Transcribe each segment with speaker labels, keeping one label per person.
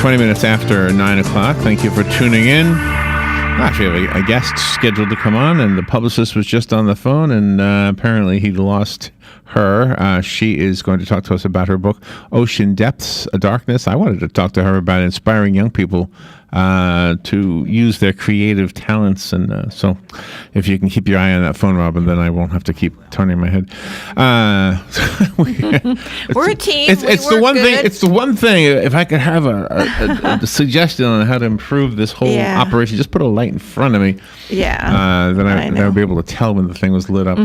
Speaker 1: 20 minutes after 9 o'clock. Thank you for tuning in. Actually, we have a guest scheduled to come on, and the publicist was just on the phone, and apparently he lost her. She is going to talk to us about her book, Ocean Depths, A Darkness. I wanted to talk to her about inspiring young people to use their creative talents. And so if you can keep your eye on that phone, Robin, then I won't have to keep turning my head.
Speaker 2: We're a team.
Speaker 1: It's the one thing. It's the one thing. If I could have a suggestion on how to improve this whole operation, just put a light in front of me.
Speaker 2: Yeah.
Speaker 1: Then I would be able to tell when the thing was lit up.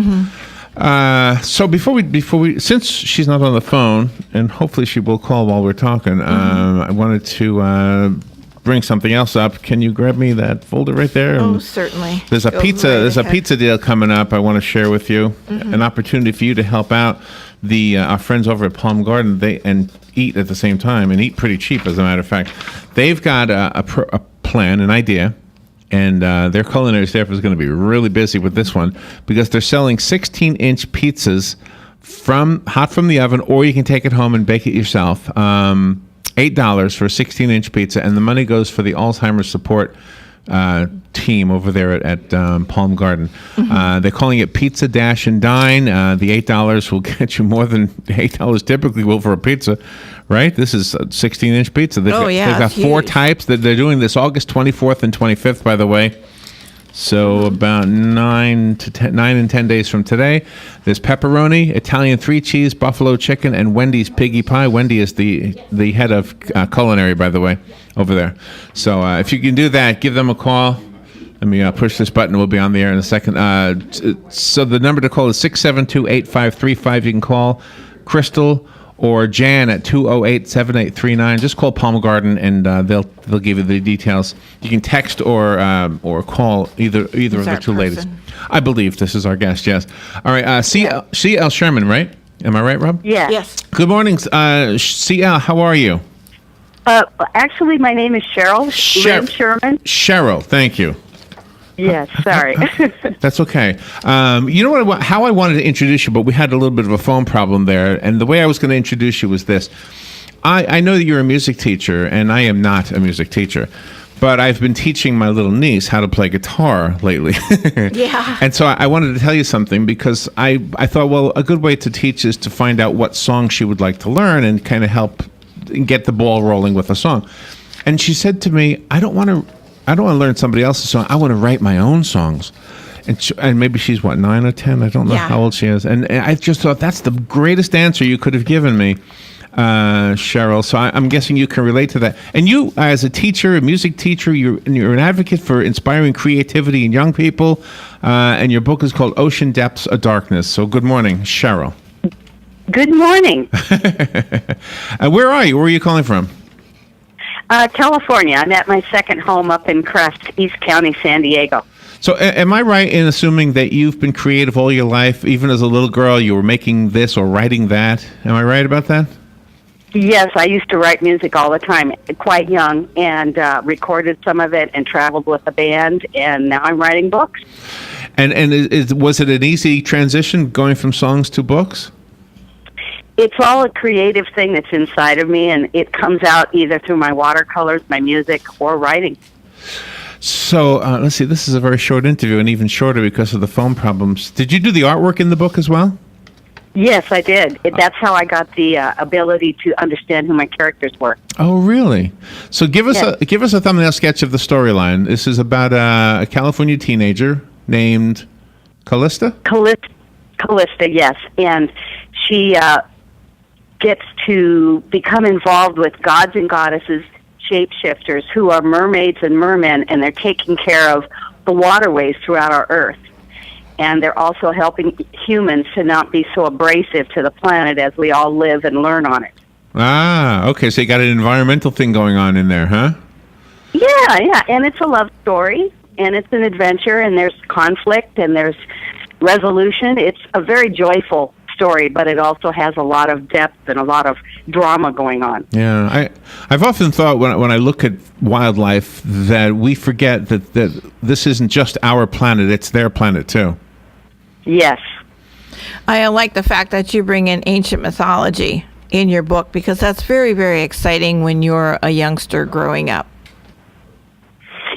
Speaker 1: So before we, since she's not on the phone, and hopefully she will call while we're talking, I wanted to bring something else up. Can you grab me that folder right there?
Speaker 2: Oh, certainly.
Speaker 1: There's a pizza deal coming up. I want to share with you an opportunity for you to help out our friends over at Palm Garden. And eat at the same time, and eat pretty cheap, as a matter of fact. They've got a plan, an idea. And their culinary staff is going to be really busy with this one because they're selling 16-inch pizzas hot from the oven, or you can take it home and bake it yourself. $8 for a 16-inch pizza, and the money goes for the Alzheimer's support team over there at Palm Garden. They're calling it Pizza Dash and Dine. The $8 will get you more than $8 typically will for a pizza, right? This is a 16-inch pizza. They've got four types. They're doing this August 24th and 25th, by the way. So about 9 and 10 days from today. There's pepperoni, Italian 3-cheese, buffalo chicken, and Wendy's piggy pie. Wendy is the head of culinary, by the way, over there. So if you can do that, give them a call. Let me push this button. We'll be on the air in a second. So the number to call is 672-8535. You can call Crystal or Jan at 208-7839. Just call Palm Garden, and they'll give you the details. You can text or call either of the two ladies. I believe this is our guest, yes. All right, CL Sherman, right? Am I right, Rob?
Speaker 3: Yeah.
Speaker 2: Yes.
Speaker 1: Good morning, CL. How are you?
Speaker 3: Actually, my name is Cheryl. Lynn Sherman.
Speaker 1: Cheryl, thank you.
Speaker 3: Yes, sorry.
Speaker 1: That's okay. You know how I wanted to introduce you, but we had a little bit of a phone problem there. And the way I was going to introduce you was this. I know that you're a music teacher, and I am not a music teacher. But I've been teaching my little niece how to play guitar lately.
Speaker 2: Yeah.
Speaker 1: And so I wanted to tell you something because I thought, well, a good way to teach is to find out what song she would like to learn and kind of help get the ball rolling with a song. And she said to me, I don't want to learn somebody else's song. I want to write my own songs. And maybe she's, 9 or 10? I don't know how old she is. And I just thought that's the greatest answer you could have given me, Cheryl. So I'm guessing you can relate to that. And you, as a teacher, a music teacher, you're an advocate for inspiring creativity in young people. And your book is called Ocean Depths, A Darkness. So good morning, Cheryl.
Speaker 3: Good morning.
Speaker 1: Where are you? Where are you calling from?
Speaker 3: California. I'm at my second home up in Crest, East County, San Diego.
Speaker 1: So am I right in assuming that you've been creative all your life? Even as a little girl, you were making this or writing that? Am I right about that?
Speaker 3: Yes, I used to write music all the time, quite young, and recorded some of it and traveled with a band, and now I'm writing books.
Speaker 1: And was it an easy transition going from songs to books?
Speaker 3: It's all a creative thing that's inside of me, and it comes out either through my watercolors, my music, or writing.
Speaker 1: So let's see. This is a very short interview, and even shorter because of the phone problems. Did you do the artwork in the book as well?
Speaker 3: Yes, I did. That's how I got the ability to understand who my characters were.
Speaker 1: Oh, really? So give us a thumbnail sketch of the storyline. This is about a California teenager named Callista?
Speaker 3: Callista, yes. And she gets to become involved with gods and goddesses, shapeshifters, who are mermaids and mermen, and they're taking care of the waterways throughout our Earth. And they're also helping humans to not be so abrasive to the planet as we all live and learn on it.
Speaker 1: Ah, okay. So you got an environmental thing going on in there, huh?
Speaker 3: Yeah. And it's a love story, and it's an adventure, and there's conflict, and there's resolution. It's a very joyful story, but it also has a lot of depth and a lot of drama going on.
Speaker 1: Yeah, I've often thought when I look at wildlife that we forget that this isn't just our planet, it's their planet too.
Speaker 3: Yes.
Speaker 2: I like the fact that you bring in ancient mythology in your book, because that's very, very exciting when you're a youngster growing up.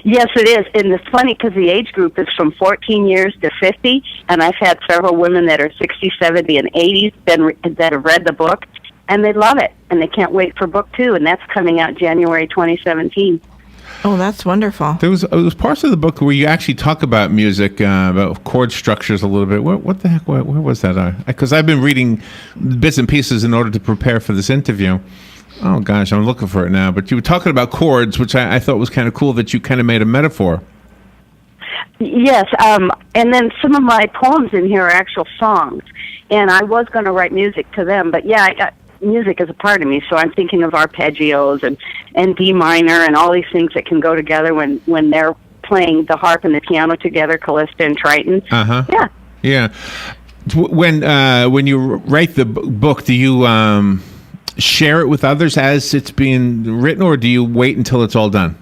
Speaker 3: Yes, it is. And it's funny because the age group is from 14 years to 50, and I've had several women that are 60, 70, and 80 that have read the book, and they love it, and they can't wait for book 2, and that's coming out January 2017.
Speaker 2: Oh, that's wonderful.
Speaker 1: There was parts of the book where you actually talk about music, about chord structures a little bit. What the heck? Where was that? Because I've been reading bits and pieces in order to prepare for this interview. Oh, gosh, I'm looking for it now. But you were talking about chords, which I thought was kind of cool that you kind of made a metaphor.
Speaker 3: Yes, and then some of my poems in here are actual songs. And I was going to write music to them, but music is a part of me, so I'm thinking of arpeggios and D minor and all these things that can go together when they're playing the harp and the piano together, Callista and Triton.
Speaker 1: Uh-huh.
Speaker 3: Yeah.
Speaker 1: Yeah. When you write the book, do you share it with others as it's being written, or do you wait until it's all done?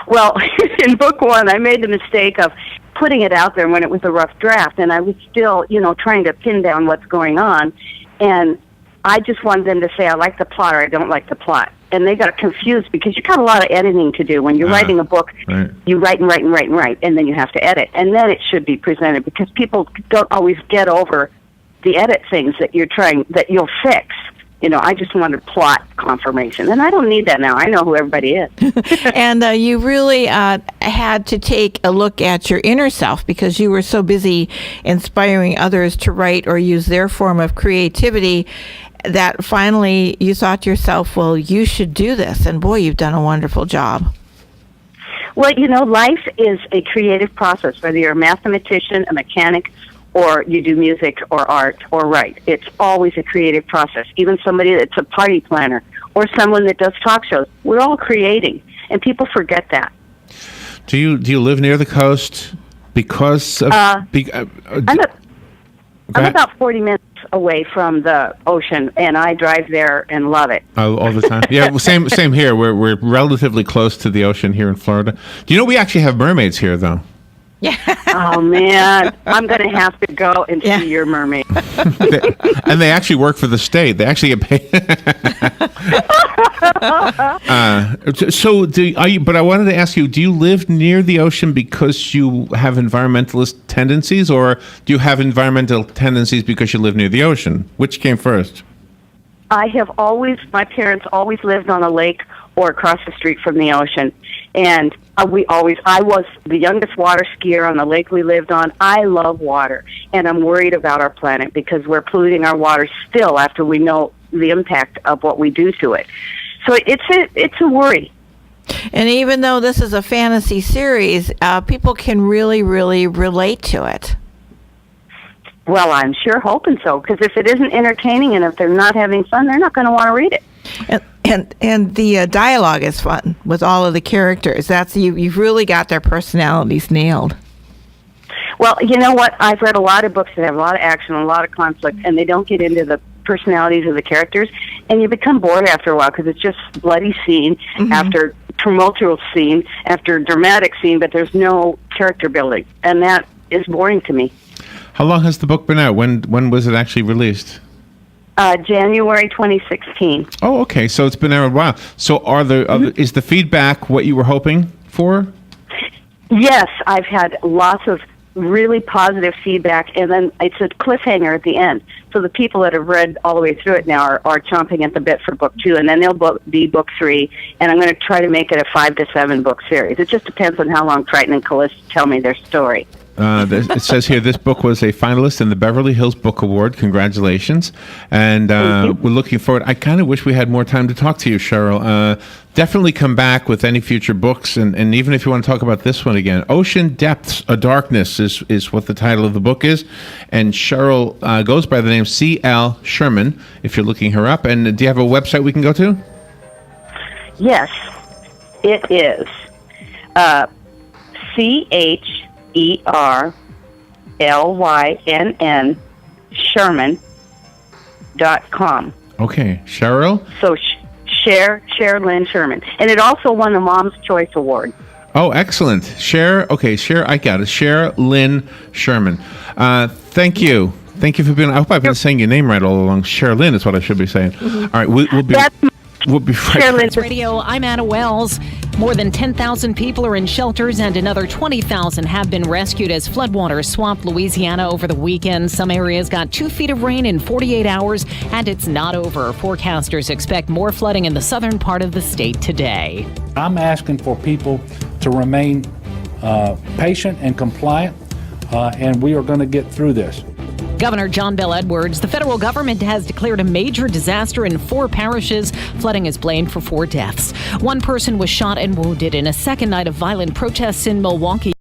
Speaker 3: Well, in book 1, I made the mistake of putting it out there when it was a rough draft, and I was still, trying to pin down what's going on, and I just wanted them to say, I like the plot or I don't like the plot. And they got confused because you got a lot of editing to do. When you're writing a book,
Speaker 1: right.
Speaker 3: You write and write and write and write, and then you have to edit. And then it should be presented because people don't always get over the edit things that you'll fix. I just wanted plot confirmation, and I don't need that now. I know who everybody is.
Speaker 2: And you really had to take a look at your inner self because you were so busy inspiring others to write or use their form of creativity that finally you thought to yourself, well, you should do this. And boy, you've done a wonderful job.
Speaker 3: Well, life is a creative process, whether you're a mathematician, a mechanic, or you do music or art or write. It's always a creative process. Even somebody that's a party planner or someone that does talk shows, we're all creating, and people forget that.
Speaker 1: Do you live near the coast? Because of,
Speaker 3: I'm about 40 minutes away from the ocean, and I drive there and love it.
Speaker 1: All the time? Yeah, well, same here. We're relatively close to the ocean here in Florida. Do you know we actually have mermaids here, though?
Speaker 2: Yeah.
Speaker 3: Oh, man. I'm going to have to go and see your mermaid.
Speaker 1: And they actually work for the state. They actually get paid. But I wanted to ask you, do you live near the ocean because you have environmentalist tendencies, or do you have environmental tendencies because you live near the ocean? Which came first?
Speaker 3: My parents always lived on a lake or across the street from the ocean. And I was the youngest water skier on the lake we lived on. I love water, and I'm worried about our planet because we're polluting our water still after we know the impact of what we do to it. So it's a worry.
Speaker 2: And even though this is a fantasy series, people can really, really relate to it.
Speaker 3: Well, I'm sure hoping so, because if it isn't entertaining and if they're not having fun, they're not going to want to read it.
Speaker 2: And the dialogue is fun with all of the characters. You've really got their personalities nailed.
Speaker 3: Well, you know what? I've read a lot of books that have a lot of action and a lot of conflict, and they don't get into the personalities of the characters, and you become bored after a while because it's just bloody scene after tumultuous scene after dramatic scene, but there's no character building, and that is boring to me.
Speaker 1: How long has the book been out? When was it actually released?
Speaker 3: January 2016.
Speaker 1: Oh, okay. So it's been out a while. So is the feedback what you were hoping for?
Speaker 3: Yes, I've had lots of really positive feedback, and then it's a cliffhanger at the end. So the people that have read all the way through it now are chomping at the bit for book 2, and then there'll be book 3, and I'm going to try to make it a 5 to 7 book series. It just depends on how long Triton and Callista tell me their story.
Speaker 1: It says here this book was a finalist in the Beverly Hills Book Award. Congratulations. And we're looking forward. I kind of wish we had more time to talk to you, Cheryl. Definitely come back with any future books. And even if you want to talk about this one again, Ocean Depths, A Darkness is what the title of the book is. And Cheryl goes by the name C.L. Sherman, if you're looking her up. And do you have a website we can go to?
Speaker 3: Yes, it is. CHERLYNN Sherman.com.
Speaker 1: Okay, Cheryl?
Speaker 3: So Lynn Sherman. And it also won the Mom's Choice Award.
Speaker 1: Oh, excellent. Cher, I got it. Lynn Sherman. Thank you. Thank you for being. I hope I've been saying your name right all along. Sherilyn is what I should be saying. All right, we'll be.
Speaker 3: That's
Speaker 1: We'll be right back.
Speaker 3: Sherilyn.
Speaker 4: Radio, I'm Anna Wells. More than 10,000 people are in shelters and another 20,000 have been rescued as floodwaters swamped Louisiana over the weekend. Some areas got 2 feet of rain in 48 hours, and it's not over. Forecasters expect more flooding in the southern part of the state today.
Speaker 5: I'm asking for people to remain patient and compliant, and we are going to get through this.
Speaker 4: Governor John Bel Edwards, the federal government has declared a major disaster in 4 parishes. Flooding is blamed for 4 deaths. 1 person was shot and wounded in a second night of violent protests in Milwaukee.